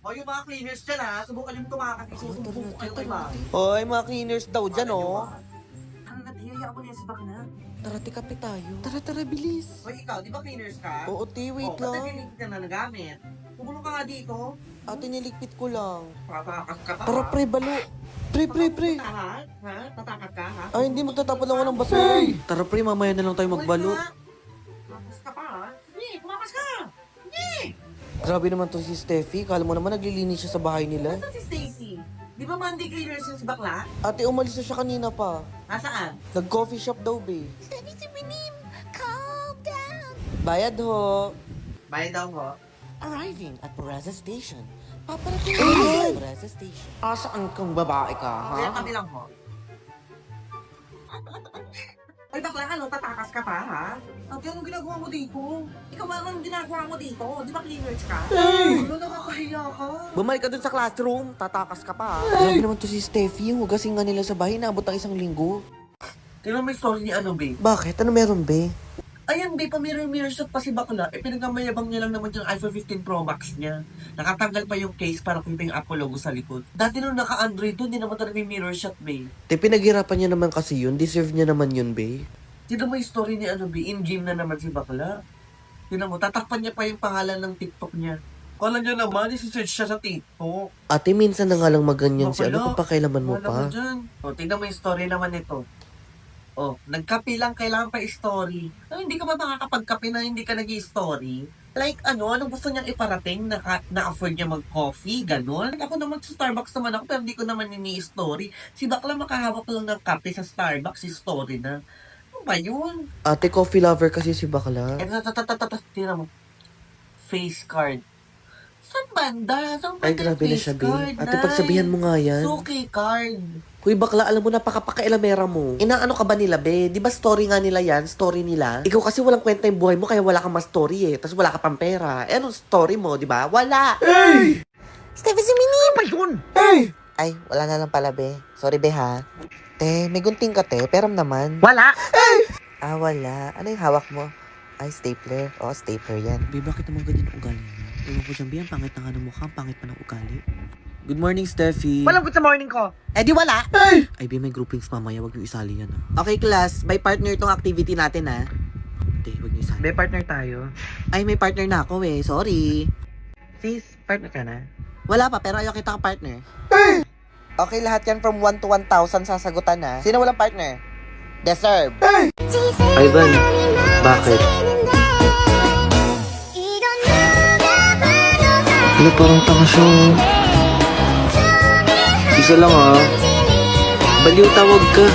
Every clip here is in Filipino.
O yung mga cleaners dyan ha, subukan yung tumakas. Isusumbong ko kayo kay Mami. Hoy, mga cleaners daw dyan, oh. Ano na, hiyaya mo niya si Bakla? Tara, tikapi tayo. Tara, bilis. Hoy, ikaw, di ba cleaners ka? Oo, te, wait Ba't lang. nagligpit ka na nagamit? Tumulong ka nga dito. Ate, niligpit ko lang. Tatakas ka pa. Tara, pre, balo. Pre. Ha? Tatakas ka ha? Ay, hindi, magtatapon lang ako ng baso. Tara, pre, mamaya na lang tayo magbalo. Tatakas ka pa ha? Sige, tumakas ka. Sige. Grabe naman to si Steffi. Kala mo naman naglilinis siya sa bahay nila. Nasaan si Stacy? Di ba Monday cleaners yung si Bakla? Ate, umalis na siya kanina pa. Nasaan? Nag-coffee shop daw, be. Steffi, si Minim, calm down. Bayad ho. Bayad daw ho. Arriving at Peraza Station. Paparating na Peraza Station. Asaan kang babae ka, Kaya kami lang ho. Ay, Bakla, ano? Tatakas ka pa, ha? Ate, anong ginagawa mo dito? Ikaw ba anong ginagawa mo dito? Di ba cleaners ka? Ano, nakakahiya ka? Bumalik ka dun sa classroom. Tatakas ka pa. Grabe naman to si Steffi. Yung hugasin nga nila sa bahay. Naabot ang 1 linggo. Tingnan mo yung story ni ano, babe? Bakit? Ano meron, be? Ayan, babe, pa-mirror shot pa si Bakla. Eh, pinagmamayabang niya lang naman yung iPhone 15 Pro Max niya. Nakatanggal pa yung case para kumita yung Apple logo sa likod. Dati nung naka-Android doon, di naman talaga may mirror shot, babe. Te, pinaghirapan niya naman kasi yun. Deserve niya naman yun, be. Tignan mo yung story ni ano, babe. In-game na naman si Bakla. Tignan mo, tatakpan niya pa yung pangalan ng TikTok niya. Kala niya naman, isi-search siya sa TikTok. Ate, minsan na nga lang maganyan si Bakla. ano kung pakailaman mo Wala pa. mo dyan. O, tignan mo yung story naman nito. Oh, nagkape lang, kailangan pa story. Ay, hindi ka ba makakapagkape na hindi ka nag-story? Like, anong gusto niyang iparating? Na-afford niya mag-coffee, ganun? Ako naman sa Starbucks naman ako, pero hindi ko naman ini-story. Si Bakla makahawak lang ng kape sa Starbucks, story na. Ano ba yun? Ate, coffee lover kasi si bakla. Eh, tingnan mo. Face card. Saan banda? Saan banda Ay, yung grabe na face siya, be. card, Ate, Nay? pagsabihan mo nga yan. Suki card. Hoy, bakla, alam mo, napakapakailamera mo. Inaano ka ba nila, be? Di ba story nga nila yan? Story nila? Ikaw kasi walang kwenta yung buhay mo, kaya wala kang mas story eh. Tapos wala ka pang pera. Eh, anong story mo, di ba? Wala! Steffi, si Minim. Ano ba yun? Ay, wala na lang pala, be. Sorry, be, ha? Te, may gunting ka, te. Peram naman. Wala. Ah, wala. Ano yung hawak mo? Ay, stapler. Oo, stapler yan. Be, bakit naman ganyan ang ugali mo? Ewan ko dyan, be, ang pangit na nga ng mukha, ang pangit pa ng ugali. Good morning, Steffi. Walang good sa morning ko. Eh, di wala. Ay, be, may groupings mamaya. Wag niyo isali yan, ha? Okay, class. By partner tong activity natin, ha? Hindi, wag niyo isali. May partner tayo. Ay, may partner na ako, eh. Sorry. Sis, partner ka na? Wala pa, pero ayaw kita kang partner. Okay, lahat yan from 1 to 1,000 sasagutan, ha? Sino walang partner? Deserve. Ivan, bakit? Ano, parang tanga siya. Isa lang, ha? Baliw, tawag ka.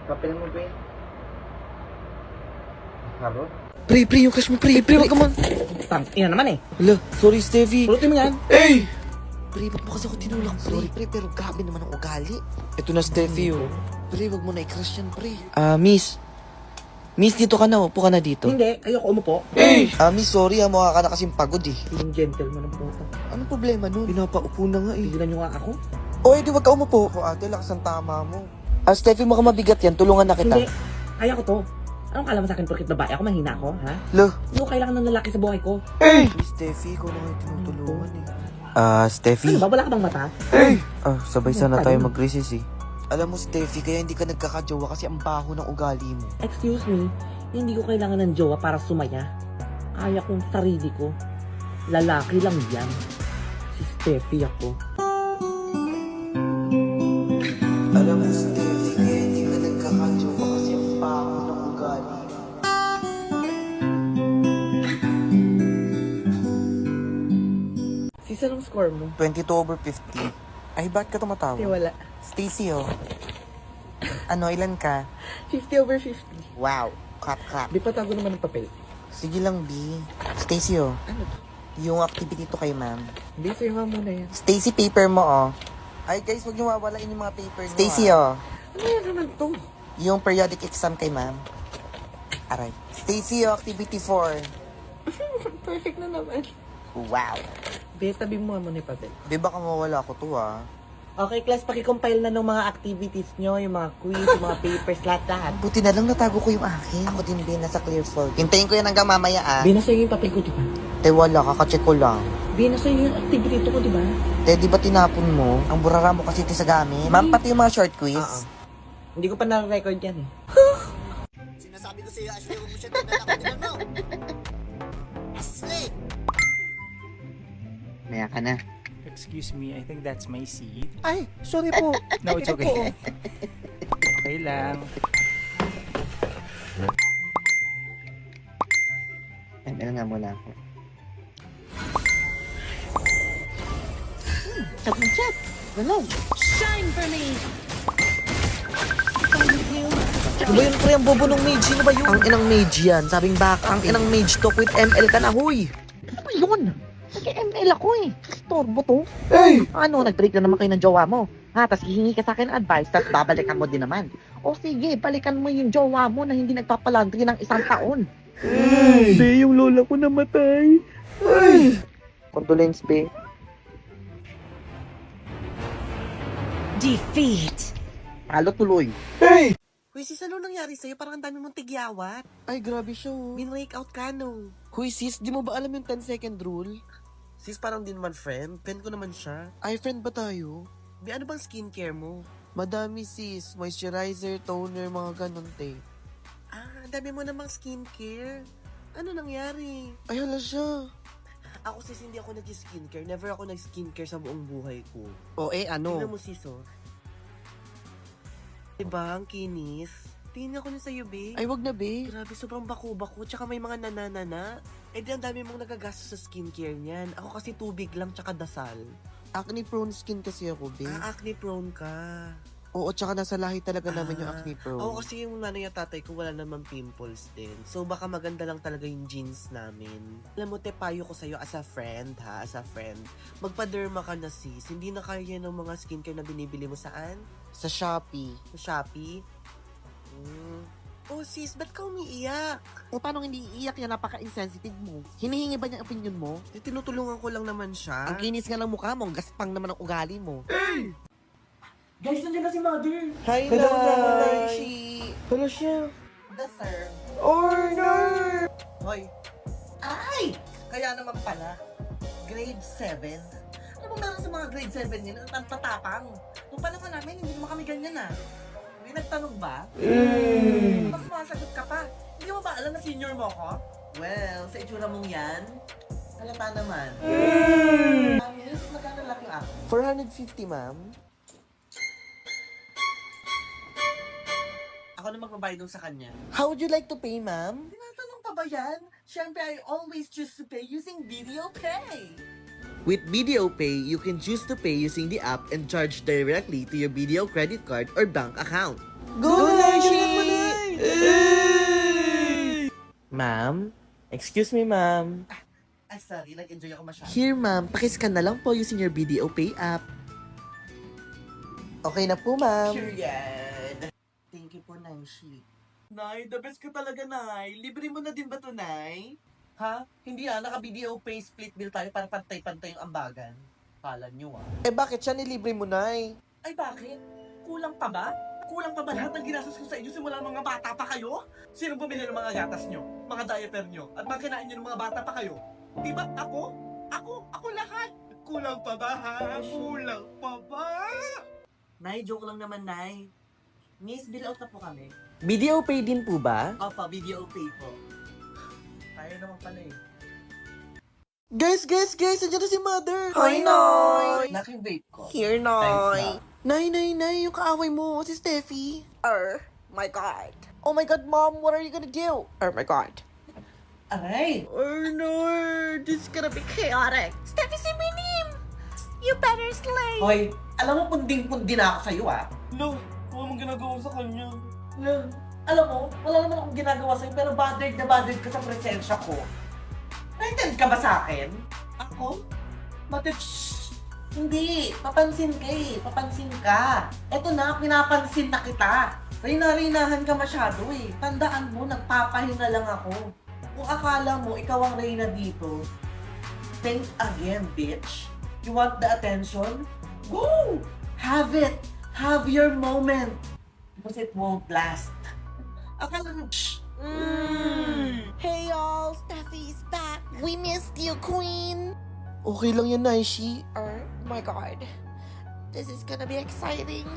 Papel mo, pre. Haro? Pre, yung cash mo, pre, wag ka man. Ina naman eh. Hala, sorry, Steffi. Pulutin mo yan. Pre, ba't mo kasi ako tinulak, pre? Sorry, pre, pero grabe naman ang ugali. Ito na, Steffi, oh. Pre, wag mo na i-crush yan, pre. Miss. Miss, dito ka na, upo ka na dito. Hindi, ayoko umupo. Miss, sorry, mukha ka na kasing pagod, eh. Yung gentleman ng puta. Anong problema nun? Pinapaupo na nga, eh. Tigilan nyo nga ako. O, edi wag ka umupo. O, ate, lakas ang tama mo. Steffi, mukhang mabigat yan. Tulungan na kita. Hindi, kaya ko to. Anong kala mo sa akin porkit babae ako, mahina ako, ha? Lo. Hindi ko kailangan ng lalaki sa buhay ko. Miss Steffi, ikaw na nga yung tinutulungan, eh. Steffi. Ano ba, wala ka bang mata? Sabay sana tayo mag-recess, eh. Alam mo, Steffi, kaya hindi ka nagkakajowa kasi ang baho ng ugali mo. Excuse me, hindi ko kailangan ng jowa para sumaya. Kaya kong sarili ko. Lalaki lang yan. Si Steffi ako. Alam mo, Steffi, kaya hindi ka nagkakajowa kasi ang baho ng ugali mo. Sis, anong score mo? 22/50. Ay, bakit ka tumatawa? wala. Stacy, oh. Ano, ilan ka? 50/50. Wow, clap. Di pa tago naman ng papel. Sige lang, B. Stacy, oh. Ano to? Yung activity to kay ma'am. Hindi, sa'yo nga muna yan. Stacy, paper mo, oh. Ay, guys, huwag niyo wawalain yung mga papers mo, Stacy, oh. Ano yan naman to? Yung periodic exam kay ma'am. Aray. Stacy, oh, activity 4. Perfect na naman. Wow. Be, tabi mo nga muna yung papel. Di ba ka mawala ko to, ah? Okay, class, paki-compile na ng mga activities nyo, yung mga quiz, yung mga papers, lahat-lahat. Buti na lang natago ko yung akin. Ako din, Bin, nasa clear folder. Hintayin ko yan hanggang mamaya, ah. Bina sa'yo yung papel ko, di ba? Te, wala, kakacheck ko lang. Bina sa'yo yung activity ko, di ba? Te, di ba tinapon mo? Ang burara mo kasi sa gamit. Ma'am, pati yung mga short quiz. Hindi ko pa na-record yan eh. Sinasabi ko sa'yo, Ashley, huwag mo siya tinalak. Mo. Ashley! Maya ka na. Excuse me, I think that's my seat. Ay, sorry po. No, it's okay. Okay lang. ML nga muna ako. Chat ng chat. Ganon. Ano ba yun, pre? Ang bobo ng mage. Sino ba yun? Ang inang mage yan. Sabing baka, ang inang mage talk with ML ka na, huy. Ano ba yun? Nag-ML ako eh. Storbo to. Hey! Ano, nag-break na naman kayo ng jowa mo. Ha, tas hihingi ka sa akin advice, tas babalikan mo din naman. O sige, balikan mo yung jowa mo na hindi nagpapalandri ng 1 taon. Be, yung lola ko namatay. Condolence, be. Defeat. Palo tuloy. Huy, sis, ano nangyari sa'yo? Parang ang dami mong tigyawat. Ay, grabe siya, oh. Min-wake out ka, no? Huy, sis, di mo ba alam yung 10-second rule? Sis, parang din naman friend. Friend ko naman siya. Ay, friend ba tayo? Di, ano bang skincare mo? Madami, sis. Moisturizer, toner, mga ganun, te. Ah, ang dami mo namang skincare. Ano nangyari? Ay, hala siya. Ako, sis, hindi ako nag-skincare. Never ako nag-skincare sa buong buhay ko. O, ano? Tingnan mo, sis, oh. Diba, ang kinis? Tingin ako na sa'yo, be. Ay, wag na, be. Grabe, sobrang bako-bako. Tsaka may mga nananana. Eh, di ang dami mong nagagastos sa skincare niyan. Ako kasi tubig lang, tsaka dasal. Acne prone skin kasi ako, be. Ah, acne prone ka. Oo, tsaka nasa lahi talaga namin yung acne prone. Oo, kasi yung nanay at tatay ko wala naman pimples din. So, baka maganda lang talaga yung genes namin. Alam mo, te, payo ko sa'yo as a friend, ha? As a friend. Magpa-derma ka na, sis. Hindi na kaya ng mga skincare na binibili mo saan? Sa Shopee. Sa Shopee? Oh, sis, ba't ka umiiyak? O paano hindi iiyak yan? Napaka-insensitive mo. Hinihingi ba niya opinion mo? Eh, tinutulungan ko lang naman siya. Ang kinis nga ng mukha mo, ang gaspang naman ang ugali mo. Guys, nandiyan na si Mother. Hi, Hello, Naishi. Hello siya. The sir. Order! Hoy. Ay! Kaya naman pala, grade 7. Ano ba meron sa mga grade 7 nila? Ang tatapang. Nung panahon namin, hindi naman kami ganyan ah. May nagtanong ba? Bakit sumasagot ka pa? Hindi mo ba alam na senior mo ko? Well, sa itsura mong yan, halata naman. Miss, magkano lang yung ako? 450, ma'am. Ako na magbabayad dun sa kanya. How would you like to pay, ma'am? Tinatanong pa ba yan? Siyempre, I always choose to pay using Video Pay. With Video Pay, you can choose to pay using the app and charge directly to your video credit card or bank account. Go, Ma'am? Excuse me, ma'am. Ay, sorry. Nag-enjoy ako masyado. Here, ma'am. Pakiscan na lang po using your Video Pay app. Okay na po, ma'am. Sure yan. Thank you po, Naishi. Nay, the best ka talaga, Nay. Libre mo na din ba to, Nay? Ha? Hindi naka-video pay split bill tayo para pantay-pantay yung ambagan. Kala nyo Eh, bakit siya nilibre mo, Nay? Ay, bakit? Kulang pa ba? Kulang pa ba lahat ng ginastos ko sa inyo simula mga bata pa kayo? Sino bumili ng mga gatas nyo? Mga diaper nyo? At mga kinain nyo ng mga bata pa kayo? Di ba ako? Ako lahat! Kulang pa ba, ha? Kulang pa ba? Nay, joke lang naman, Nay. Miss, bill out na po kami. Video pay din po ba? Opo, video pay po. Kaya naman pala eh. Guys! Andiyan na si Mother! Hi, Noy! Naking vape ko. Here, Noy. Nay, yung kaaway mo, si Steffi. My God. Oh my God, Mom, what are you gonna do? Oh my God. Aray! No, this is gonna be chaotic. Steffi si Minim! You better slay! Hoy, alam mo punding-pundi na ako sa'yo ah. No, wala mong ginagawa sa kanya. No, alam mo, wala naman akong ginagawa sa'yo pero bothered na bothered ka sa presensya ko. Naintindihan ka ba sa akin? Ako? Bakit? Shhh! Hindi, papansin ka eh. Papansin ka. Eto na, pinapansin na kita. Reyna-reynahan ka masyado eh. Tandaan mo, nagpapahinga lang ako. Kung akala mo, ikaw ang reyna dito, think again, bitch. You want the attention? Go! Have it! Have your moment! Because it won't last. Akala mo, Hey y'all, Steffi's back. We missed you, Queen. Okay lang yan, Naishi. Oh my god. This is gonna be exciting.